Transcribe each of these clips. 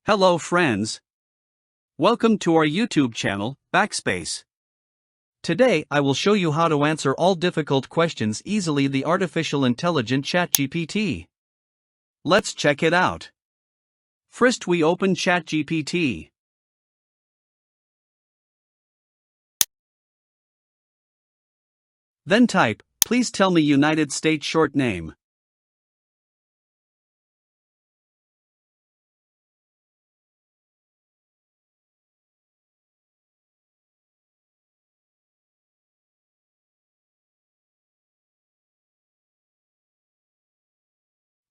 Hello friends. Welcome to our YouTube channel, Backspace. Today I will show you how to answer all difficult questions easily the artificial intelligent ChatGPT. Let's check it out. First we open ChatGPT. Then type, please tell me United States short name.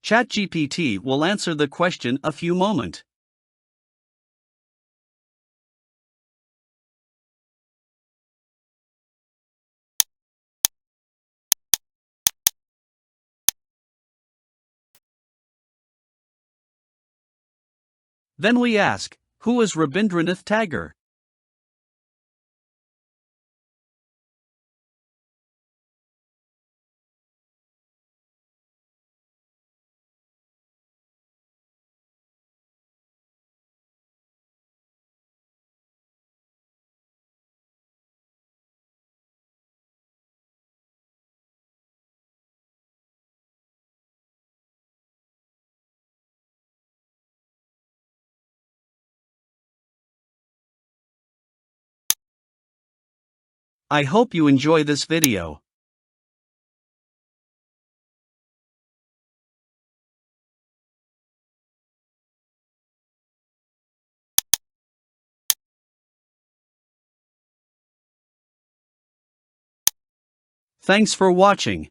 ChatGPT will answer the question a few moments. Then we ask, who is Rabindranath Tagore? I hope you enjoy this video. Thanks for watching.